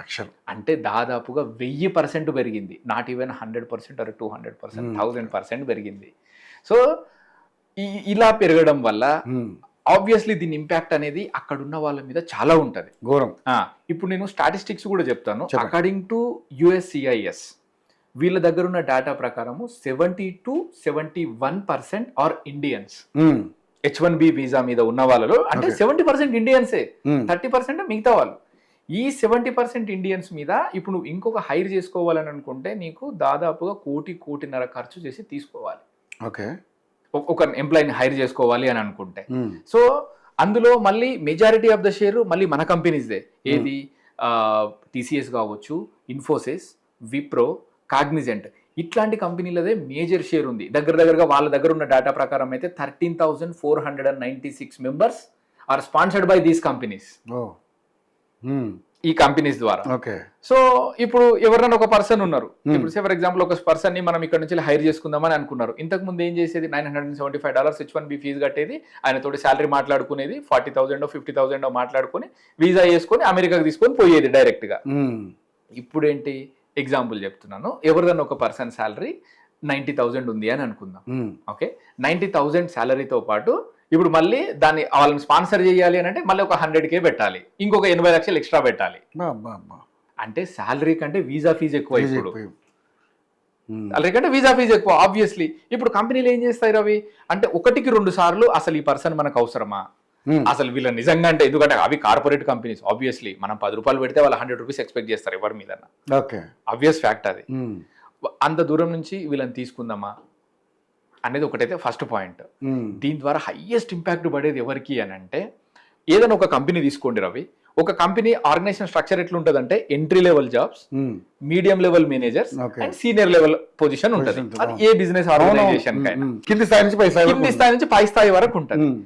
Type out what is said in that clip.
లక్షలు అంటే దాదాపుగా 1000% పెరిగింది. నాట్ ఈవెన్ 100% ఆర్ 200%, 1000% పెరిగింది. సో ఇలా పెరగడం వల్ల ఆబ్వియస్లీ దీని ఇంపాక్ట్ అనేది అక్కడున్న వాళ్ళ మీద చాలా ఉంటుంది. ఘోరం. ఇప్పుడు నేను స్టాటిస్టిక్స్ కూడా చెప్తాను. అకార్డింగ్ టు USCIS వీళ్ళ దగ్గర ఉన్న డేటా ప్రకారము 70 to 71% are Indians. H1B visa మీద ఉన్న వాళ్ళలో అంటే 70% ఇండియన్సే, 30% మిగతా వాళ్ళు. ఈ 70% ఇండియన్స్ మీద ఇప్పుడు నువ్వు ఇంకొక హైర్ చేసుకోవాలని అనుకుంటే నీకు దాదాపుగా 1.5 ఖర్చు చేసి తీసుకోవాలి. ఓకే, ఒక ఎంప్లాయీని హైర్ చేసుకోవాలి అని అనుకుంటే. సో అందులో మళ్ళీ మెజారిటీ ఆఫ్ ద షేర్ మళ్ళీ మన కంపెనీస్దే. ఏది TCS కావచ్చు, ఇన్ఫోసిస్, విప్రో, కాగ్నిజెంట్ ఇట్లాంటి కంపెనీలదే మేజర్ షేర్ ఉంది. దగ్గరగా వాళ్ళ దగ్గర ఉన్న డేటా ప్రకారం అయితే 13,496 members are sponsored by these companies. ఈ కంపెనీస్ ద్వారా. ఓకే. సో ఇప్పుడు ఎవరైనా ఒక పర్సన్ ఉన్నారు, ఇప్పుడు ఫర్ ఎగ్జాంపుల్ ఒక పర్సన్ ని మనం ఇక్కడ నుంచి హైర్ చేసుకుందామని అనుకున్నారు. ఇంతకు ముందు ఏం చేసేది, $975 H1B ఫీజు కట్టేది, ఆయనతోటి శాలరీ మాట్లాడుకునేది, 40,000 50,000 మాట్లాడుకుని వీసా వేసుకొని అమెరికాకి తీసుకొని పోయేది డైరెక్ట్ గా. ఇప్పుడు ఏంటి, ఎగ్జాంపుల్ చెప్తున్నాను, ఎవరిదన్నా ఒక పర్సన్ శాలరీ 90,000 ఉంది అని అనుకుందాం. ఓకే, 90,000 శాలరీతో పాటు ఇప్పుడు మళ్ళీ దాన్ని వాళ్ళని స్పాన్సర్ చేయాలి అని అంటే మళ్ళీ ఒక 100K పెట్టాలి, ఇంకొక 80 లక్షలు ఎక్స్ట్రా పెట్టాలి. అంటే శాలరీ కంటే వీసా ఫీజు ఎక్కువ. ఇప్పుడు శాలరీ కంటే వీసా ఫీజు ఎక్కువ ఆబ్వియస్లీ. ఇప్పుడు కంపెనీలు ఏం చేస్తాయి రవి అంటే 1-2 సార్లు అసలు ఈ పర్సన్ మనకు అవసరమా, అసలు వీళ్ళ నిజంగా అంటే, ఎందుకంటే అవి కార్పొరేట్ కంపెనీస్ ఆబ్వియస్లీ మనం ₹10 పెడితే వాళ్ళు ₹100 ఎక్స్పెక్ట్ చేస్తారు ఎవరి మీద. ఆబ్వియస్ ఫ్యాక్ట్ అది. అంత దూరం నుంచి వీళ్ళని తీసుకుందామా అనేది ఒకటైతే ఫస్ట్ పాయింట్. దీని ద్వారా హైయెస్ట్ ఇంపాక్ట్ పడేది ఎవరికి అని అంటే, ఏదైనా ఒక కంపెనీ తీసుకోండి రవి, ఒక కంపెనీ ఆర్గనైజేషన్ స్ట్రక్చర్ ఎట్లుంటదంటే entry level jobs, medium level managers and senior level position ఉంటుంది. అది ఏ బిజినెస్ ఆర్గనైజేషన్ కింది స్థాయి నుంచి పై స్థాయి వరకు ఉంటుంది.